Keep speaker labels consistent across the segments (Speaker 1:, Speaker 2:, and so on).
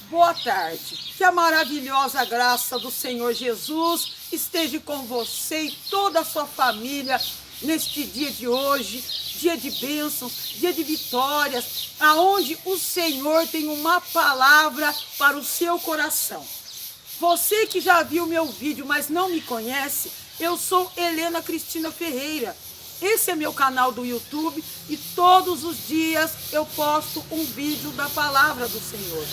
Speaker 1: Boa tarde, que a maravilhosa graça do Senhor Jesus esteja com você e toda a sua família neste dia de hoje, dia de bênçãos, dia de vitórias, aonde o Senhor tem uma palavra para o seu coração. Você que já viu meu vídeo, mas não me conhece, eu sou Helena Cristina Ferreira. Esse é meu canal do YouTube e todos os dias eu posto um vídeo da palavra do Senhor.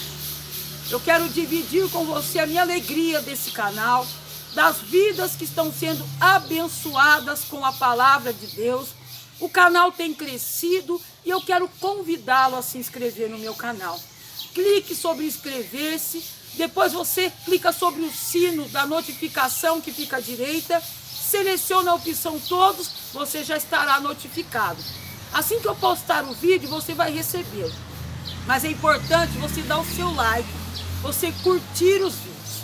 Speaker 1: Eu quero dividir com você a minha alegria desse canal, das vidas que estão sendo abençoadas com a palavra de Deus. O canal tem crescido e eu quero convidá-lo a se inscrever no meu canal. Clique sobre inscrever-se, depois você clica sobre o sino da notificação que fica à direita, seleciona a opção todos, você já estará notificado. Assim que eu postar o vídeo, você vai receber. Mas é importante você dar o seu like, você curtir os vídeos,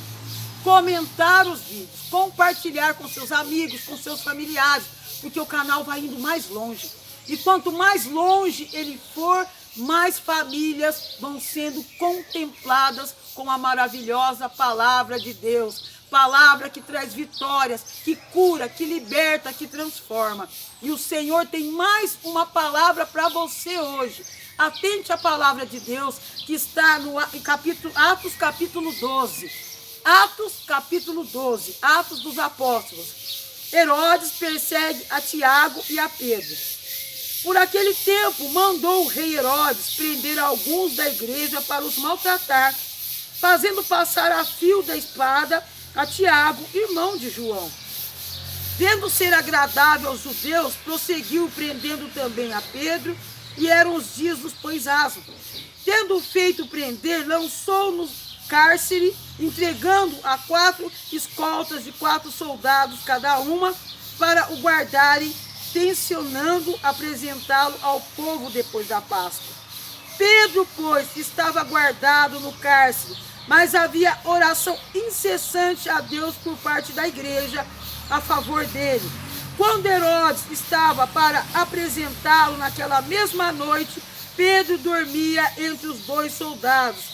Speaker 1: comentar os vídeos, compartilhar com seus amigos, com seus familiares, porque o canal vai indo mais longe. E quanto mais longe ele for, mais famílias vão sendo contempladas com a maravilhosa palavra de Deus. Palavra que traz vitórias, que cura, que liberta, que transforma. E o Senhor tem mais uma palavra para você hoje. Atente à palavra de Deus que está no Atos capítulo 12. Atos capítulo 12, Atos dos Apóstolos. Herodes persegue a Tiago e a Pedro. Por aquele tempo mandou o rei Herodes prender alguns da igreja para os maltratar, fazendo passar a fio da espada a Tiago, irmão de João. Vendo ser agradável aos judeus, prosseguiu prendendo também a Pedro, e eram os dias dos pães asmos. Tendo feito prender, lançou no cárcere, entregando a 4 escoltas de 4 soldados cada uma, para o guardarem, tencionando apresentá-lo ao povo depois da Páscoa. Pedro, pois, estava guardado no cárcere, mas havia oração incessante a Deus por parte da igreja a favor dele. Quando Herodes estava para apresentá-lo naquela mesma noite, Pedro dormia entre os 2 soldados,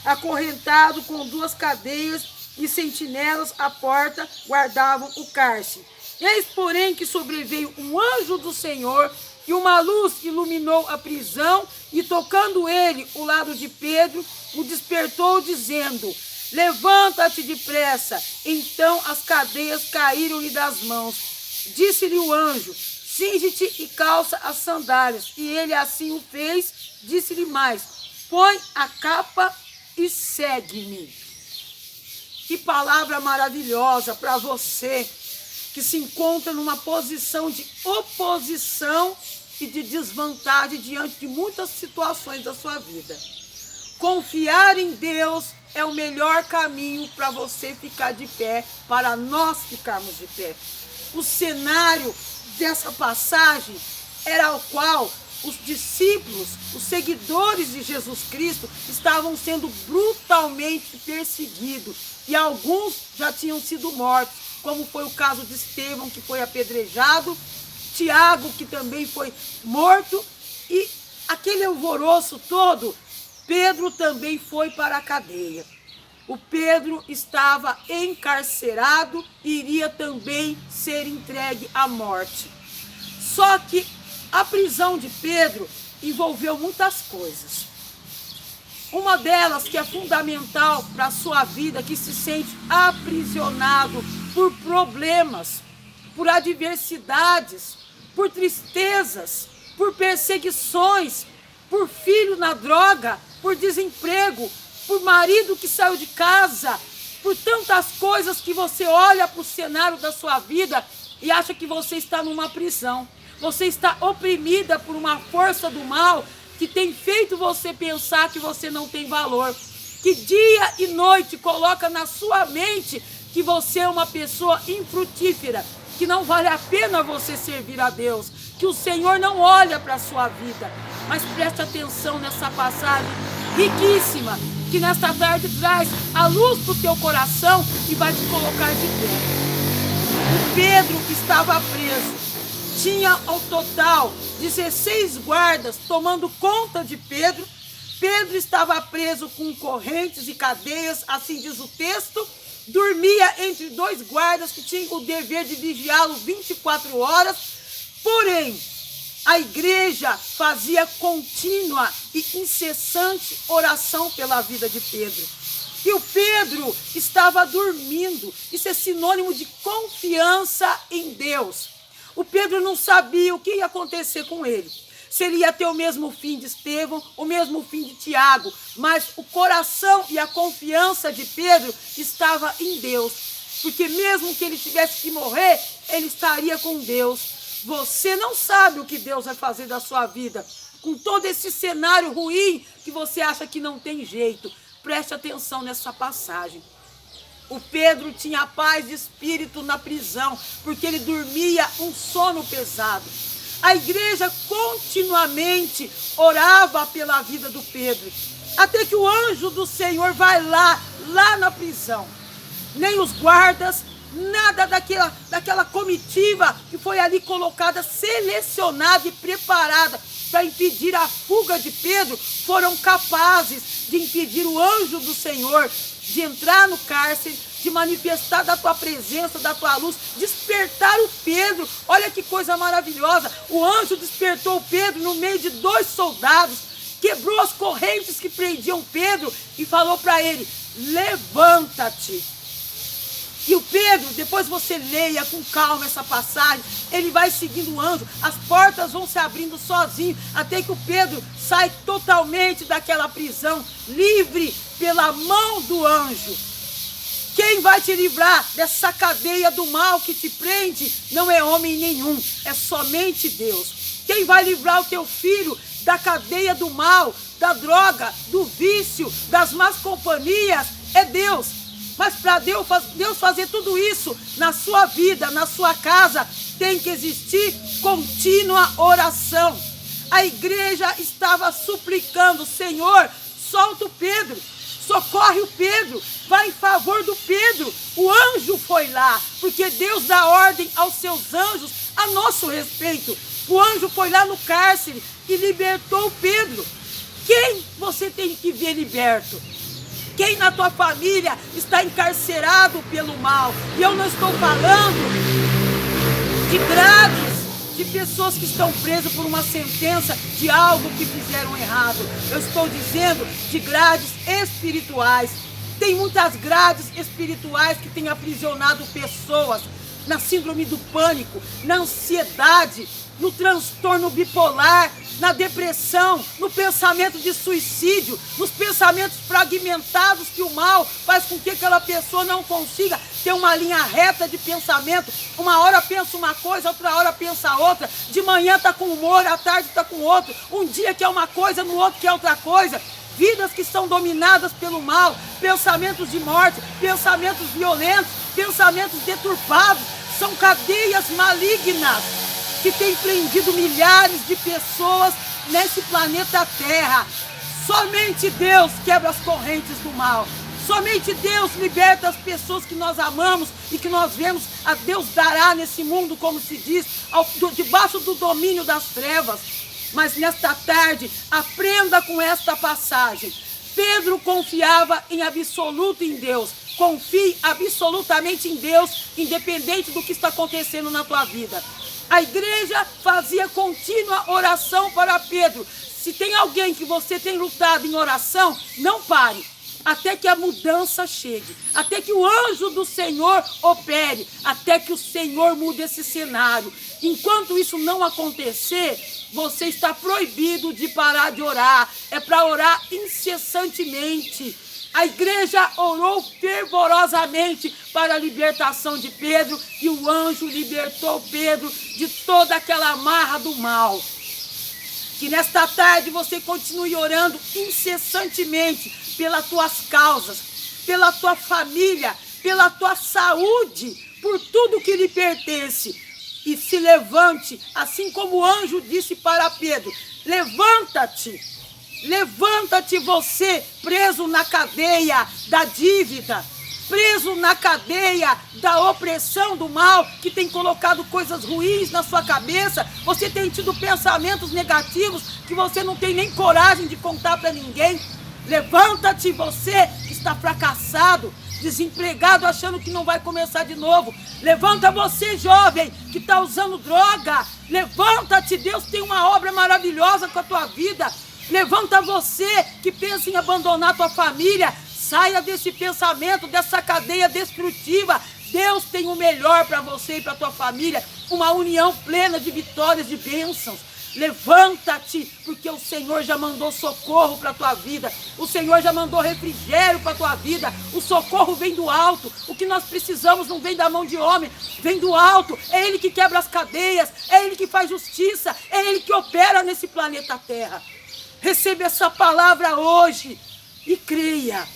Speaker 1: acorrentado com 2 cadeias, e sentinelas à porta guardavam o cárcere. Eis, porém, que sobreveio um anjo do Senhor, e uma luz iluminou a prisão, e tocando ele o lado de Pedro, o despertou, dizendo: levanta-te depressa. Então as cadeias caíram-lhe das mãos. Disse-lhe o anjo: cinge-te e calça as sandálias. E ele assim o fez. Disse-lhe mais: põe a capa e segue-me. Que palavra maravilhosa para você que se encontra numa posição de oposição e de desvantagem diante de muitas situações da sua vida. Confiar em Deus é o melhor caminho para você ficar de pé, para nós ficarmos de pé. O cenário dessa passagem era o qual os discípulos, os seguidores de Jesus Cristo, estavam sendo brutalmente perseguidos. E alguns já tinham sido mortos, como foi o caso de Estevão, que foi apedrejado, Tiago, que também foi morto, e aquele alvoroço todo, Pedro também foi para a cadeia. O Pedro estava encarcerado e iria também ser entregue à morte. Só que a prisão de Pedro envolveu muitas coisas. Uma delas, que é fundamental para a sua vida, que se sente aprisionado por problemas, por adversidades, por tristezas, por perseguições, por filho na droga, por desemprego, por marido que saiu de casa, por tantas coisas que você olha para o cenário da sua vida e acha que você está numa prisão. Você está oprimida por uma força do mal que tem feito você pensar que você não tem valor, que dia e noite coloca na sua mente que você é uma pessoa infrutífera, que não vale a pena você servir a Deus, que o Senhor não olha para a sua vida. Mas preste atenção nessa passagem riquíssima, que nesta tarde traz a luz para o teu coração e vai te colocar de pé. O Pedro estava preso. Tinha ao total 16 guardas tomando conta de Pedro, Pedro estava preso com correntes e cadeias, assim diz o texto, dormia entre dois guardas que tinham o dever de vigiá-lo 24 horas, porém, a igreja fazia contínua e incessante oração pela vida de Pedro. E o Pedro estava dormindo. Isso é sinônimo de confiança em Deus. O Pedro não sabia o que ia acontecer com ele. Se ele ia ter o mesmo fim de Estevão, o mesmo fim de Tiago. Mas o coração e a confiança de Pedro estava em Deus. Porque mesmo que ele tivesse que morrer, ele estaria com Deus. Você não sabe o que Deus vai fazer da sua vida. Com todo esse cenário ruim que você acha que não tem jeito. Preste atenção nessa passagem. O Pedro tinha paz de espírito na prisão, porque ele dormia um sono pesado. A igreja continuamente orava pela vida do Pedro, até que o anjo do Senhor vai lá na prisão. Nem os guardas, nada daquela comitiva que foi ali colocada, selecionada e preparada para impedir a fuga de Pedro, foram capazes de impedir o anjo do Senhor de entrar no cárcere, de manifestar da tua presença, da tua luz, despertar o Pedro. Olha que coisa maravilhosa. O anjo despertou o Pedro no meio de dois soldados, quebrou as correntes que prendiam Pedro e falou para ele: levanta-te. E o Pedro, depois você leia com calma essa passagem, ele vai seguindo o anjo, as portas vão se abrindo sozinho, até que o Pedro sai totalmente daquela prisão, livre pela mão do anjo. Quem vai te livrar dessa cadeia do mal que te prende não é homem nenhum, é somente Deus. Quem vai livrar o teu filho da cadeia do mal, da droga, do vício, das más companhias, é Deus. Mas para Deus fazer tudo isso na sua vida, na sua casa, tem que existir contínua oração. A igreja estava suplicando: Senhor, solta o Pedro, socorre o Pedro, vai em favor do Pedro. O anjo foi lá, porque Deus dá ordem aos seus anjos a nosso respeito. O anjo foi lá no cárcere e libertou o Pedro. Quem você tem que ver liberto? Quem na tua família está encarcerado pelo mal? E eu não estou falando de grades, de pessoas que estão presas por uma sentença de algo que fizeram errado. Eu estou dizendo de grades espirituais. Tem muitas grades espirituais que têm aprisionado pessoas na síndrome do pânico, na ansiedade, no transtorno bipolar, na depressão, no pensamento de suicídio, nos pensamentos fragmentados que o mal faz com que aquela pessoa não consiga ter uma linha reta de pensamento. Uma hora pensa uma coisa, outra hora pensa outra. De manhã está com humor, à tarde está com outro. Um dia quer uma coisa, no outro quer outra coisa. Vidas que são dominadas pelo mal, pensamentos de morte, pensamentos violentos, pensamentos deturpados. São cadeias malignas que tem prendido milhares de pessoas nesse planeta Terra. Somente Deus quebra as correntes do mal. Somente Deus liberta as pessoas que nós amamos e que nós vemos a Deus dará nesse mundo, como se diz, debaixo do domínio das trevas. Mas nesta tarde, aprenda com esta passagem. Pedro confiava em absoluto em Deus. Confie absolutamente em Deus, independente do que está acontecendo na tua vida. A igreja fazia contínua oração para Pedro. Se tem alguém que você tem lutado em oração, não pare. Até que a mudança chegue. Até que o anjo do Senhor opere. Até que o Senhor mude esse cenário. Enquanto isso não acontecer, você está proibido de parar de orar. É para orar incessantemente. A igreja orou fervorosamente para a libertação de Pedro e o anjo libertou Pedro de toda aquela amarra do mal. Que nesta tarde você continue orando incessantemente pelas tuas causas, pela tua família, pela tua saúde, por tudo que lhe pertence. E se levante, assim como o anjo disse para Pedro: levanta-te. Levanta-te você, preso na cadeia da dívida. preso na cadeia da opressão do mal, que tem colocado coisas ruins na sua cabeça, você tem tido pensamentos negativos que você não tem nem coragem de contar para ninguém. Levanta-te, você que está fracassado, desempregado, achando que não vai começar de novo. Levanta você, jovem, que está usando droga. Levanta-te, Deus tem uma obra maravilhosa com a tua vida. Levanta você que pensa em abandonar a tua família. Saia desse pensamento, dessa cadeia destrutiva. Deus tem o melhor para você e para a tua família. Uma união plena de vitórias, de bênçãos. Levanta-te, porque o Senhor já mandou socorro para a tua vida. O Senhor já mandou refrigério para a tua vida. O socorro vem do alto. O que nós precisamos não vem da mão de homem, vem do alto. É Ele que quebra as cadeias, é Ele que faz justiça, é Ele que opera nesse planeta Terra. Receba essa palavra hoje e creia.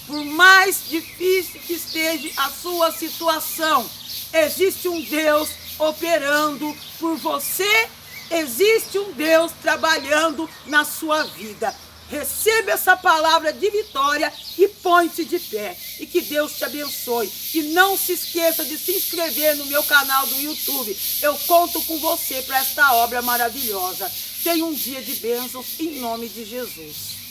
Speaker 1: Por mais difícil que esteja a sua situação, existe um Deus operando por você. Existe um Deus trabalhando na sua vida. Receba essa palavra de vitória e põe-se de pé. E que Deus te abençoe. E não se esqueça de se inscrever no meu canal do YouTube. Eu conto com você para esta obra maravilhosa. Tenha um dia de bênçãos em nome de Jesus.